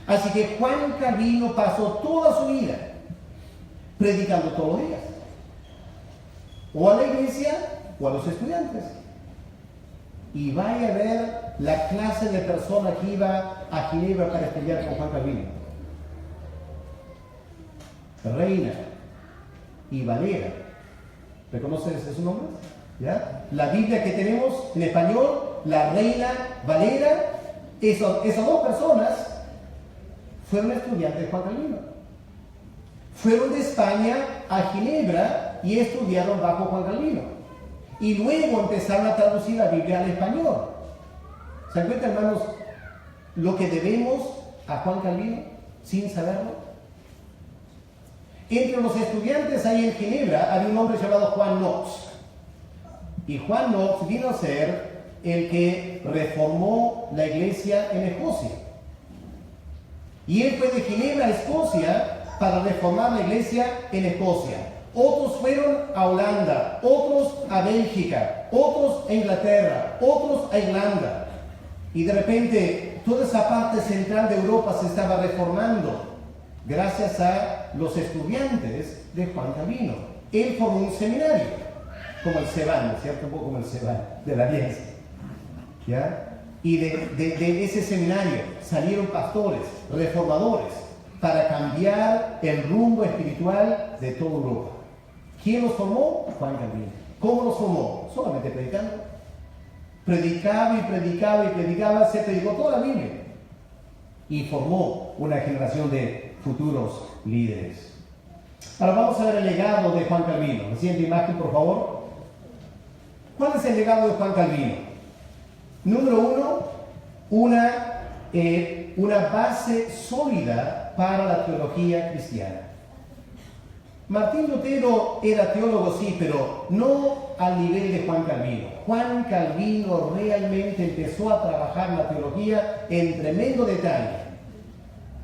Así que Juan Calvino pasó toda su vida predicando todos los días. O a la iglesia o a los estudiantes. Y vaya a ver la clase de persona que iba a Ginebra para estudiar con Juan Calvino. Reina y Valera. ¿Reconocen esos nombres? ¿Ya? La Biblia que tenemos en español, la Reina Valera, esas dos personas fueron estudiantes de Juan Calvino. Fueron de España a Ginebra y estudiaron bajo Juan Calvino. Y luego empezaron a traducir la Biblia al español. ¿Se dan cuenta, hermanos, lo que debemos a Juan Calvino sin saberlo? Entre los estudiantes ahí en Ginebra había un hombre llamado Juan Knox. Y Juan Knox vino a ser el que reformó la iglesia en Escocia. Y él fue de Ginebra a Escocia para reformar la iglesia en Escocia. Otros fueron a Holanda, otros a Bélgica, otros a Inglaterra, otros a Irlanda. Y de repente toda esa parte central de Europa se estaba reformando gracias a los estudiantes de Juan Calvino. Él formó un seminario, como el CEBAN, ¿cierto? Un poco como el CEBAN de la Alianza. ¿Ya? Y de ese seminario salieron pastores, reformadores, para cambiar el rumbo espiritual de toda Europa. ¿Quién los formó? Juan Calvino. ¿Cómo los formó? Solamente predicando. Predicaba y predicaba y predicaba, se predicó toda la Biblia. Y formó una generación de futuros líderes. Ahora vamos a ver el legado de Juan Calvino. La siguiente imagen, por favor. ¿Cuál es el legado de Juan Calvino? Número uno, una base sólida para la teología cristiana. Martín Lutero era teólogo, sí, pero no al nivel de Juan Calvino. Juan Calvino realmente empezó a trabajar la teología en tremendo detalle.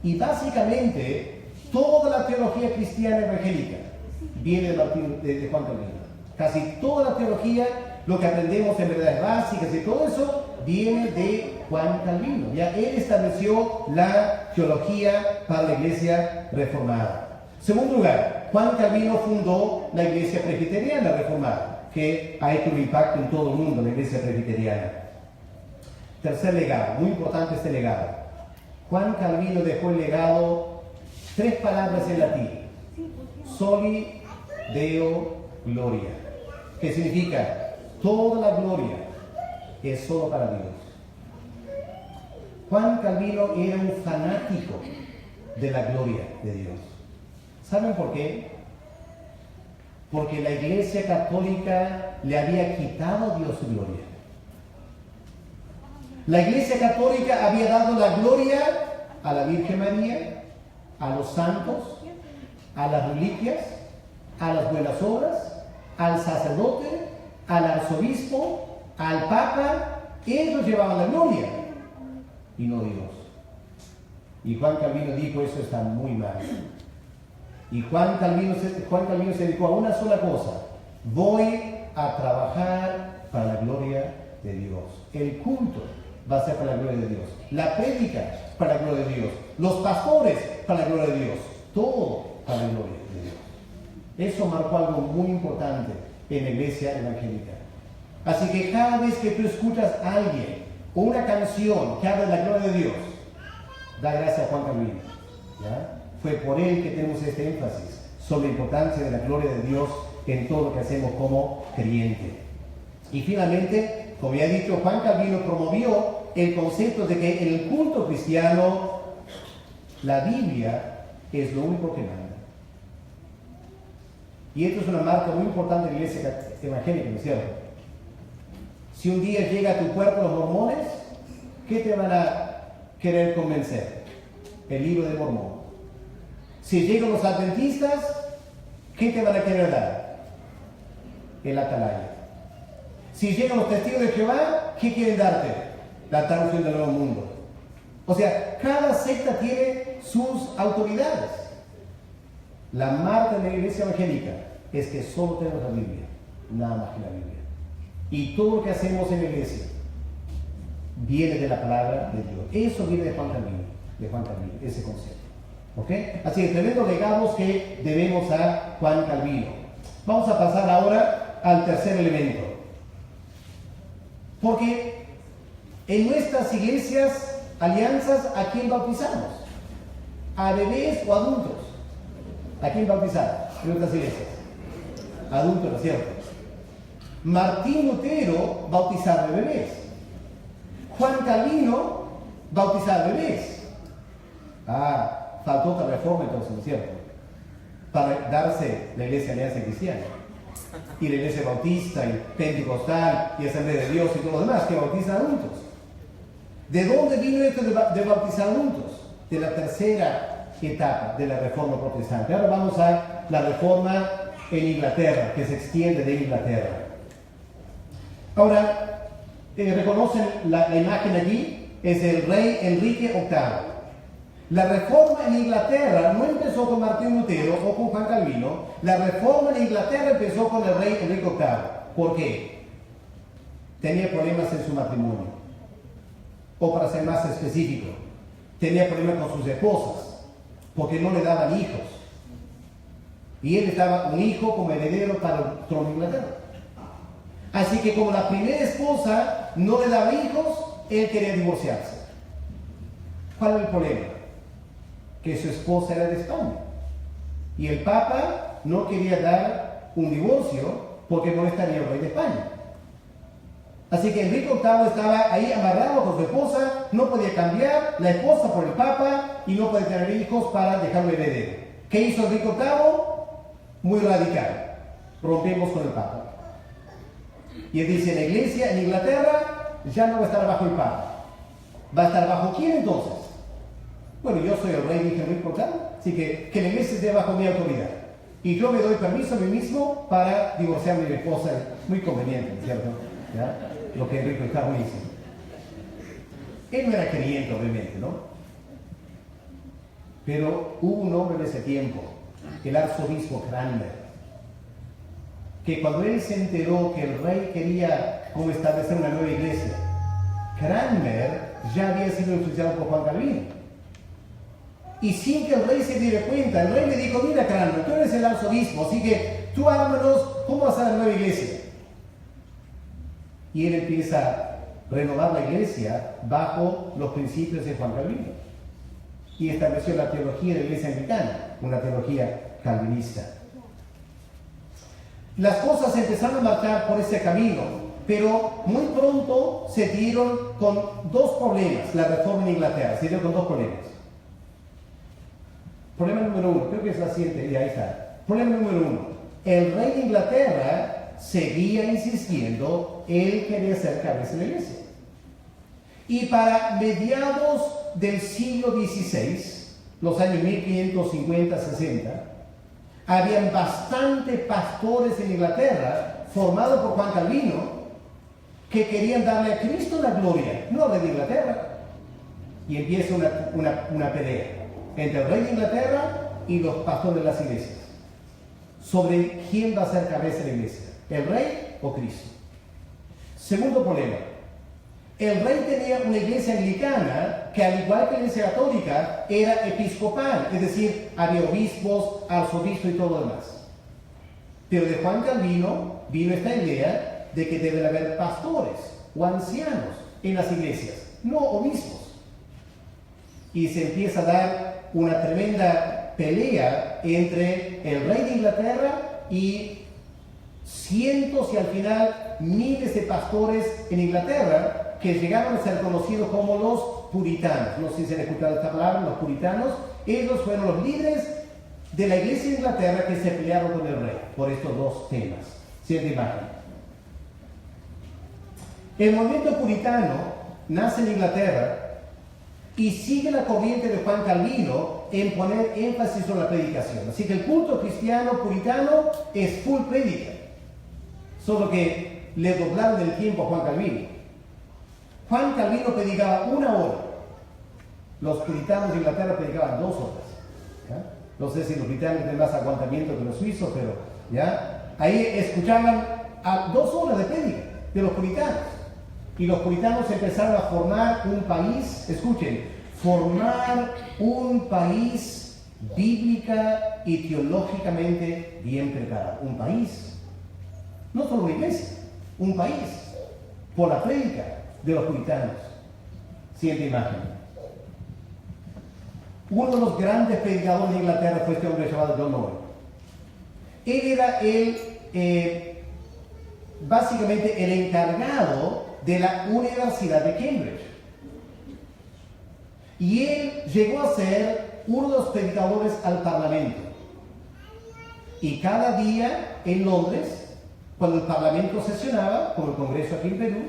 Y básicamente, toda la teología cristiana evangélica viene de Juan Calvino. Casi toda la teología, lo que aprendemos en verdades básicas y todo eso, viene de Juan Calvino. Ya él estableció la teología para la iglesia reformada. Segundo lugar, Juan Calvino fundó la iglesia presbiteriana reformada, que ha hecho un impacto en todo el mundo, la iglesia presbiteriana. Tercer legado, muy importante este legado. Juan Calvino dejó el legado, 3 palabras en latín: Soli Deo Gloria, que significa toda la gloria es solo para Dios. Juan Calvino era un fanático de la gloria de Dios. ¿Saben por qué? Porque la Iglesia Católica le había quitado a Dios su gloria. La Iglesia Católica había dado la gloria a la Virgen María, a los santos, a las reliquias, a las buenas obras, al sacerdote, al arzobispo, al papa. Ellos llevaban la gloria y no Dios. Y Juan Calvino dijo: eso está muy mal. Y Juan Calvino se dedicó a una sola cosa: voy a trabajar para la gloria de Dios. El culto va a ser para la gloria de Dios. La prédica para la gloria de Dios. Los pastores para la gloria de Dios. Todo para la gloria de Dios. Eso marcó algo muy importante en la iglesia evangélica. Así que cada vez que tú escuchas a alguien o una canción que habla de la gloria de Dios, da gracias a Juan Calvino. ¿Ya? Fue por él que tenemos este énfasis sobre la importancia de la gloria de Dios en todo lo que hacemos como creyente. Y finalmente, como ya he dicho, Juan Calvino promovió el concepto de que en el culto cristiano la Biblia es lo único que manda. Y esto es una marca muy importante de la iglesia evangélica, ¿no es cierto? Si un día llega a tu puerta los mormones, ¿qué te van a querer convencer? El libro de Mormón. Si llegan los adventistas, ¿qué te van a querer dar? El atalaya. Si llegan los testigos de Jehová, ¿qué quieren darte? La traducción del Nuevo Mundo. O sea, cada secta tiene sus autoridades. La marca de la iglesia evangélica es que solo tenemos la Biblia, nada más que la Biblia. Y todo lo que hacemos en la iglesia viene de la palabra de Dios. Eso viene de Juan Calvino, ese concepto. ¿Okay? Así que tremendos legados que debemos a Juan Calvino. Vamos a pasar ahora al tercer elemento. Porque en nuestras iglesias, alianzas, ¿a quién bautizamos? ¿A bebés o adultos? ¿A quién bautizaron en otras iglesias? Adultos, ¿no es cierto? Martín Lutero bautizaba bebés. Juan Calvino bautizaba bebés. Faltó otra reforma entonces, ¿no es cierto? Para darse la Iglesia Alianza Cristiana. Y la Iglesia Bautista, y Pentecostal, y Asamblea de Dios, y todo lo demás, que bautizan adultos. ¿De dónde vino esto de bautizar adultos? De la tercera etapa de la Reforma Protestante. Ahora vamos a la Reforma en Inglaterra, que se extiende de Inglaterra. Ahora, reconocen la imagen allí, es el rey Enrique VIII. La reforma en Inglaterra no empezó con Martín Lutero o con Juan Calvino. La reforma en Inglaterra empezó con el rey Enrique VIII. ¿Por qué? Tenía problemas en su matrimonio. O para ser más específico, tenía problemas con sus esposas, porque no le daban hijos. Y él estaba un hijo como heredero para el trono de Inglaterra. Así que como la primera esposa no le daba hijos, él quería divorciarse. ¿Cuál era el problema? Que su esposa era de España. Y el Papa no quería dar un divorcio porque no estaría el rey de España. Así que Enrique VIII estaba ahí amarrado con su esposa, no podía cambiar la esposa por el Papa y no podía tener hijos para dejarlo heredero. ¿Qué hizo Enrique VIII? Muy radical. Rompemos con el Papa. Y él dice, la iglesia en Inglaterra ya no va a estar bajo el Papa. ¿Va a estar bajo quién entonces? Bueno, yo soy el rey, dije Enrique VIII, así que la iglesia esté bajo mi autoridad. Y yo me doy permiso a mí mismo para divorciarme de mi esposa. Muy conveniente, ¿cierto? ¿Ya? Lo que Enrique VIII hizo. Él no era creyente, obviamente, ¿no? Pero hubo un hombre en ese tiempo, el arzobispo Cranmer, que cuando él se enteró que el rey quería como establecer una nueva iglesia, Cranmer ya había sido influenciado por Juan Calvino. Y sin que el rey se diera cuenta, el rey le dijo, mira Cranmer, tú eres el arzobispo, así que tú ármanos, ¿cómo va a ser la nueva iglesia? Y él empieza a renovar la iglesia bajo los principios de Juan Calvino. Y estableció la teología de la iglesia anglicana, una teología calvinista. Las cosas empezaron a marchar por ese camino, pero muy pronto se dieron con dos problemas, la reforma en Inglaterra, se dieron con dos problemas. Problema número uno, creo que es la siguiente, y ahí está. Problema número uno, el rey de Inglaterra seguía insistiendo, él quería ser cabeza de la iglesia. Y para mediados del siglo XVI, los años 1550-60, habían bastantes pastores en Inglaterra, formados por Juan Calvino, que querían darle a Cristo la gloria, no al rey de Inglaterra. Y empieza una pelea entre el rey de Inglaterra y los pastores de las iglesias sobre quién va a ser cabeza de la iglesia, el rey o Cristo. Segundo problema, el rey tenía una iglesia anglicana que, al igual que la iglesia católica, era episcopal, es decir, había obispos, arzobispos y todo lo demás. Pero de Juan Calvino vino esta idea de que deben haber pastores o ancianos en las iglesias, no obispos. Y se empieza a dar una tremenda pelea entre el rey de Inglaterra y cientos y al final miles de pastores en Inglaterra que llegaron a ser conocidos como los puritanos. No sé si se han escuchado esta palabra, los puritanos. Ellos fueron los líderes de la iglesia de Inglaterra que se pelearon con el rey por estos dos temas. Siguiente imagen. El movimiento puritano nace en Inglaterra y sigue la corriente de Juan Calvino en poner énfasis en la predicación. Así que el culto cristiano puritano es full prédica, solo que le doblaron el tiempo a Juan Calvino. Juan Calvino predicaba 1 hora, los puritanos de Inglaterra predicaban 2 horas. ¿Ya? No sé si los británicos tienen más aguantamiento que los suizos, pero ¿ya? Ahí escuchaban a 2 horas de prédica de los puritanos. Y los puritanos empezaron a formar un país, escuchen, formar un país bíblica y teológicamente bien preparado. Un país, no solo una iglesia, un país, por la prédica de los puritanos. Siguiente imagen. Uno de los grandes predicadores de Inglaterra fue este hombre llamado John Owen. Él era básicamente el encargado de la Universidad de Cambridge. Y él llegó a ser uno de los predicadores al Parlamento. Y cada día en Londres, cuando el Parlamento sesionaba, como el Congreso aquí en Perú,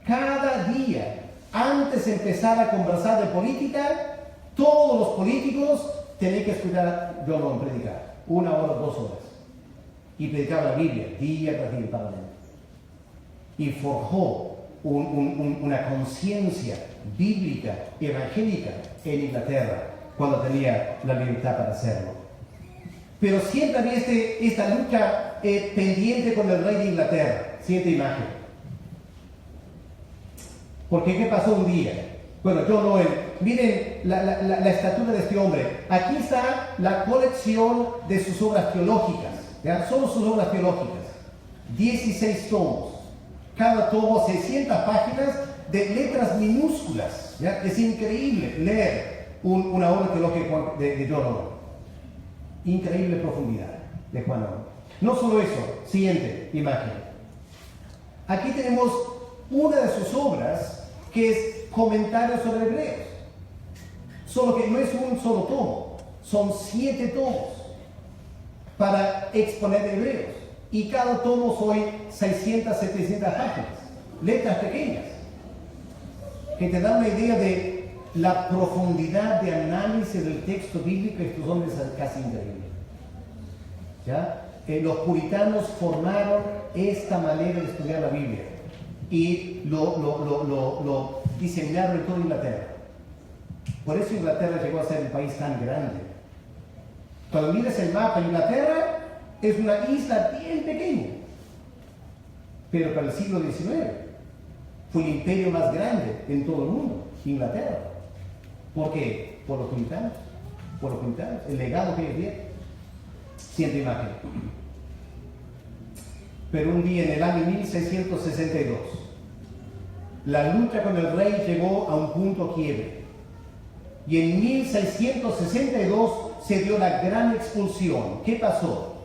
cada día, antes de empezar a conversar de política, todos los políticos tenían que escuchar a John Owen predicar, 1 hora, 2 horas. Y predicaba la Biblia, día tras día en el Parlamento. Y forjó una conciencia bíblica, evangélica en Inglaterra, cuando tenía la libertad para hacerlo. Pero siempre había esta lucha pendiente con el rey de Inglaterra. Siguiente imagen. Porque ¿qué pasó un día? Bueno, John Owen, miren la estatura de este hombre. Aquí está la colección de sus obras teológicas. ¿Ya? Solo sus obras teológicas. 16 tomos. Cada tomo 600 páginas de letras minúsculas. ¿Ya? Es increíble leer una obra teológica de John Owen. Increíble profundidad de Juan Owen. No solo eso, siguiente imagen. Aquí tenemos una de sus obras que es Comentarios sobre Hebreos. Solo que no es un solo tomo, son 7 tomos para exponer Hebreos. Y cada tomo son 600, 700 páginas, letras pequeñas, que te dan una idea de la profundidad de análisis del texto bíblico de estos hombres es casi increíble. ¿Ya? Los puritanos formaron esta manera de estudiar la Biblia y lo diseñaron en toda Inglaterra. Por eso Inglaterra llegó a ser un país tan grande. Cuando miras el mapa, Inglaterra es una isla bien pequeña, pero para el siglo XIX fue el imperio más grande en todo el mundo, Inglaterra. ¿Por qué? Por los puritanos, el legado que ellos dieron. Siguiente imagen. Pero un día en el año 1662, la lucha con el rey llegó a un punto quiebre. Y en 1662 se dio la gran expulsión. ¿Qué pasó?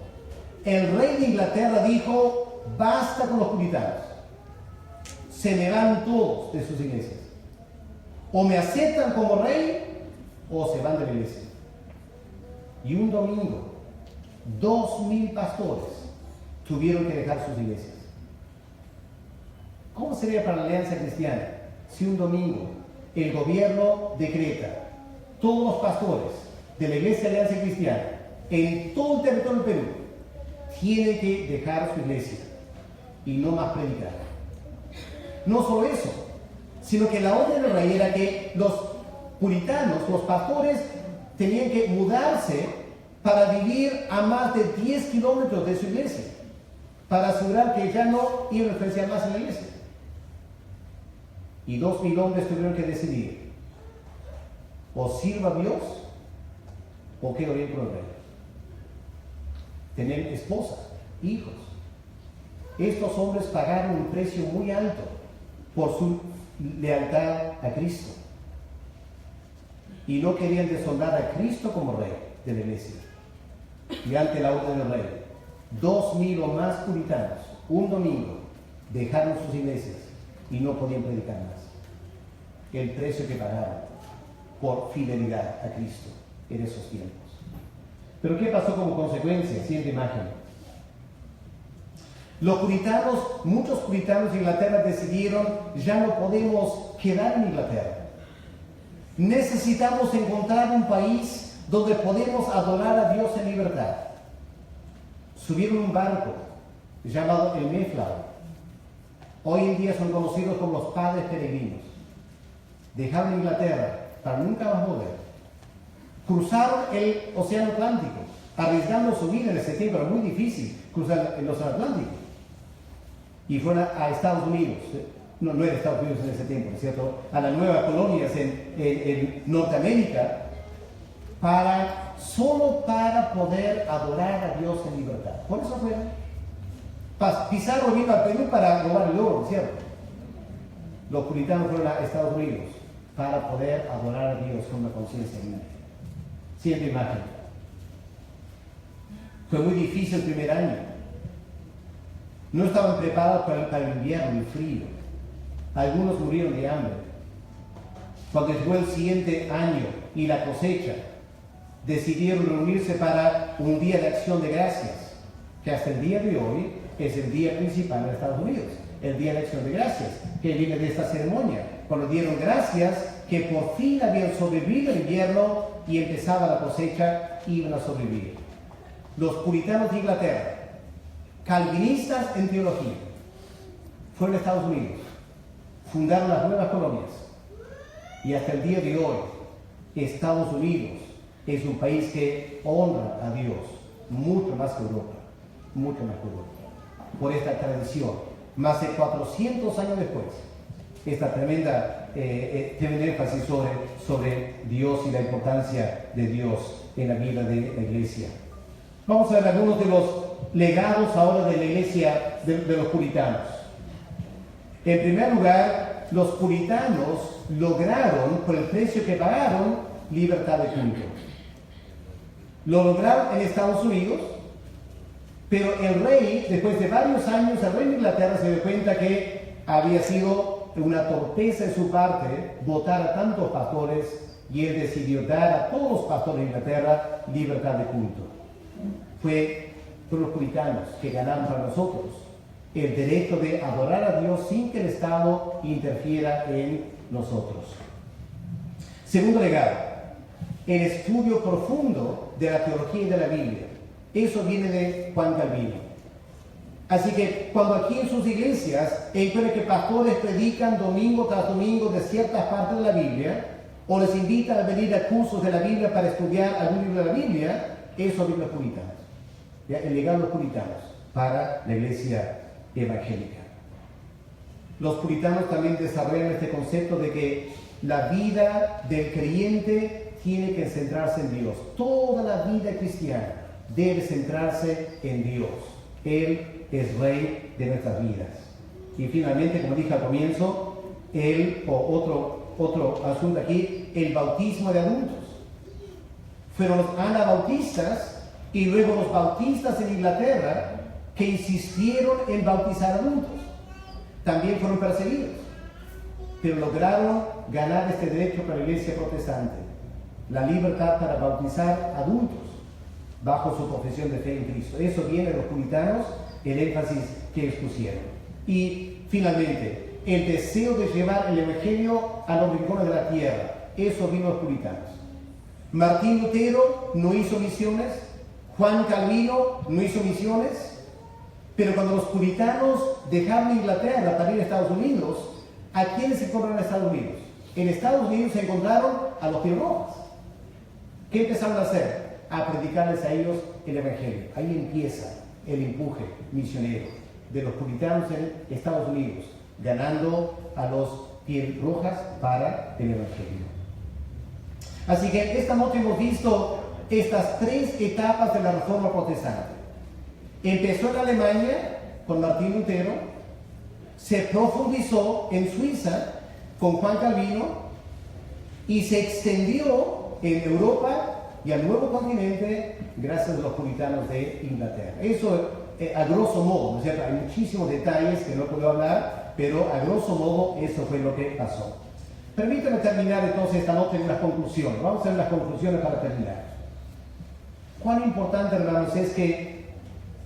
El rey de Inglaterra dijo, basta con los puritanos. Se me van todos de sus iglesias. O me aceptan como rey, o se van de la iglesia. Y un domingo, 2000 pastores tuvieron que dejar sus iglesias. ¿Cómo sería para la Alianza Cristiana si un domingo el gobierno decreta todos los pastores de la Iglesia Alianza Cristiana en todo el territorio del Perú tienen que dejar su iglesia y no más predicar? No solo eso, sino que la orden del rey era que los puritanos, los pastores, tenían que mudarse para vivir a más de 10 kilómetros de su iglesia, para asegurar que ya no iban a influenciar más en la iglesia. Y 2000 hombres tuvieron que decidir, o sirva a Dios, o quedo bien con el rey. Tener esposa, hijos. Estos hombres pagaron un precio muy alto por su lealtad a Cristo. Y no querían deshonrar a Cristo como rey de la iglesia. Y ante la orden del rey, 2000 o más puritanos, un domingo, dejaron sus iglesias y no podían predicar más. El precio que pagaron por fidelidad a Cristo en esos tiempos. Pero ¿qué pasó como consecuencia? Siguiente imagen. Los puritanos, muchos puritanos de Inglaterra decidieron, ya no podemos quedar en Inglaterra. Necesitamos encontrar un país donde podemos adorar a Dios en libertad. Subieron un barco llamado el Mayflower. Hoy en día son conocidos como los padres peregrinos. Dejaron Inglaterra para nunca más volver. Cruzaron el Océano Atlántico, arriesgando su vida en ese tiempo. Era muy difícil cruzar el Océano Atlántico. Y fueron a Estados Unidos. No era Estados Unidos en ese tiempo, ¿cierto? A las nuevas colonias en Norteamérica, solo para poder adorar a Dios en libertad. Por eso fue. Pizarro vino al Perú para robar el oro, ¿cierto? Los puritanos fueron a Estados Unidos para poder adorar a Dios con una conciencia limpia. Siempre imagen. Fue muy difícil el primer año. No estaban preparados para el invierno, el frío. Algunos murieron de hambre. Cuando llegó el siguiente año y la cosecha, decidieron reunirse para un día de acción de gracias, que hasta el día de hoy es el día principal en Estados Unidos, el día de acción de gracias, que viene de esta ceremonia, cuando dieron gracias que por fin habían sobrevivido el invierno y empezaba la cosecha, iban a sobrevivir. Los puritanos de Inglaterra, calvinistas en teología, fueron a Estados Unidos, fundaron las nuevas colonias, y hasta el día de hoy Estados Unidos es un país que honra a Dios mucho más que Europa, mucho más que Europa, por esta tradición. Más de 400 años después, esta tremenda énfasis sobre Dios y la importancia de Dios en la vida de la iglesia. Vamos a ver algunos de los legados ahora de la iglesia de los puritanos. En primer lugar, los puritanos lograron, por el precio que pagaron, libertad de culto. Lo lograron en Estados Unidos, pero el rey, después de varios años, el rey de Inglaterra se dio cuenta que había sido una torpeza de su parte votar a tantos pastores, y él decidió dar a todos los pastores de Inglaterra libertad de culto. Fue los puritanos que ganaron para nosotros el derecho de adorar a Dios sin que el Estado interfiera en nosotros. Segundo legado, el estudio profundo de la teología y de la Biblia. Eso viene de Juan Calvino. Así que cuando aquí en sus iglesias encuentran que pastores predican domingo tras domingo de ciertas partes de la Biblia, o les invitan a venir a cursos de la Biblia para estudiar algún libro de la Biblia, eso viene de los puritanos. ¿Ya? El legado de los puritanos para la iglesia evangélica. Los puritanos también desarrollan este concepto de que la vida del creyente tiene que centrarse en Dios. Toda la vida cristiana debe centrarse en Dios. Él es Rey de nuestras vidas. Y finalmente, como dije al comienzo, otro asunto aquí, el bautismo de adultos. Fueron los anabautistas y luego los bautistas en Inglaterra que insistieron en bautizar adultos. También fueron perseguidos, pero lograron ganar este derecho para la iglesia protestante, la libertad para bautizar adultos bajo su profesión de fe en Cristo. Eso viene de los puritanos, el énfasis que ellos pusieron. Y finalmente, el deseo de llevar el evangelio a los rincones de la tierra. Eso vino de los puritanos. Martín Lutero no hizo misiones, Juan Calvino no hizo misiones, pero cuando los puritanos dejaron Inglaterra para ir a Estados Unidos, ¿a quiénes se encontraron en Estados Unidos? En Estados Unidos se encontraron a los Pías Rojas. ¿Qué empezaron a hacer? A predicarles a ellos el evangelio. Ahí empieza el empuje misionero de los puritanos en Estados Unidos, ganando a los Pías Rojas para el evangelio. Así que esta noche hemos visto estas tres etapas de la Reforma Protestante. Empezó en Alemania con Martín Lutero, se profundizó en Suiza con Juan Calvino y se extendió en Europa y al nuevo continente gracias a los puritanos de Inglaterra. Eso a grosso modo, ¿no es cierto? Hay muchísimos detalles que no puedo hablar, pero a grosso modo eso fue lo que pasó. Permítanme terminar entonces esta noche en las conclusiones. Vamos a hacer las conclusiones para terminar. Cuán importante, hermanos, es que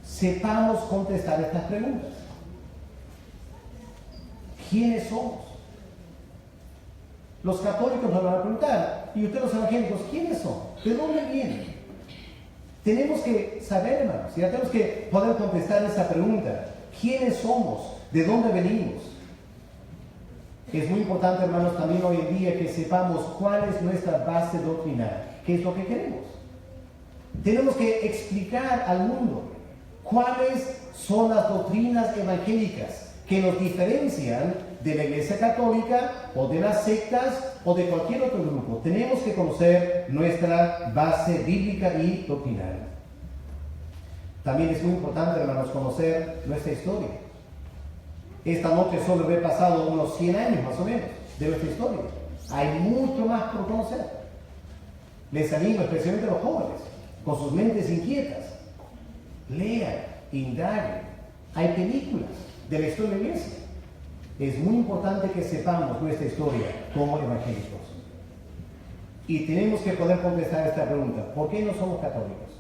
sepamos contestar estas preguntas. ¿Quiénes somos? Los católicos nos van a preguntar, y ustedes los evangélicos, ¿quiénes son? ¿De dónde vienen? Tenemos que saber, hermanos, ya tenemos que poder contestar esa pregunta. ¿Quiénes somos? ¿De dónde venimos? Es muy importante, hermanos, también hoy en día que sepamos cuál es nuestra base doctrinal, qué es lo que queremos. Tenemos que explicar al mundo cuáles son las doctrinas evangélicas que nos diferencian de la Iglesia Católica o de las sectas o de cualquier otro grupo. Tenemos que conocer nuestra base bíblica y doctrinal. También es muy importante, hermanos, conocer nuestra historia. Esta noche solo he pasado unos 100 años más o menos de nuestra historia. Hay mucho más por conocer. Les animo, especialmente a los jóvenes, con sus mentes inquietas. Lean, indaguen. Hay películas de la historia de la iglesia. Es muy importante que sepamos nuestra historia como evangélicos. Y tenemos que poder contestar esta pregunta: ¿por qué no somos católicos?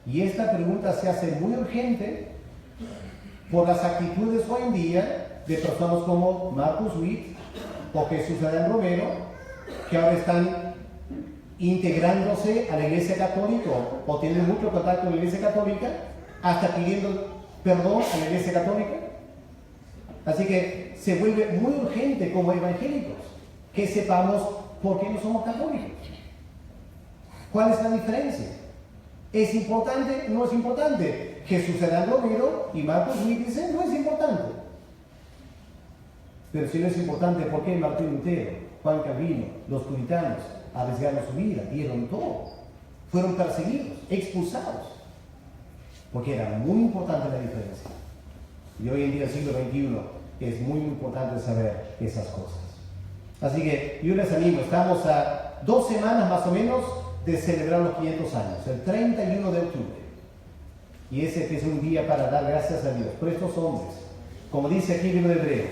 Y esta pregunta se hace muy urgente por las actitudes hoy en día de personas como Marcus Witt o Jesús Adán Romero, que ahora están integrándose a la Iglesia Católica o tienen mucho contacto con la Iglesia Católica, hasta pidiendo perdón a la Iglesia Católica. Así que se vuelve muy urgente como evangélicos que sepamos por qué no somos católicos. ¿Cuál es la diferencia? ¿Es importante? ¿No es importante? Jesús Adán Romero y Marcus Witt dicen no es importante. Pero si no es importante, ¿por qué Martín Lutero, Juan Calvino, los puritanos arriesgaron su vida, dieron todo? Fueron perseguidos, expulsados. Porque era muy importante la diferencia. Y hoy en día, el siglo XXI, es muy importante saber esas cosas. Así que yo les animo, estamos a 2 semanas más o menos de celebrar los 500 años, el 31 de octubre. Y ese es un día para dar gracias a Dios por estos hombres. Como dice aquí el libro de Hebreos,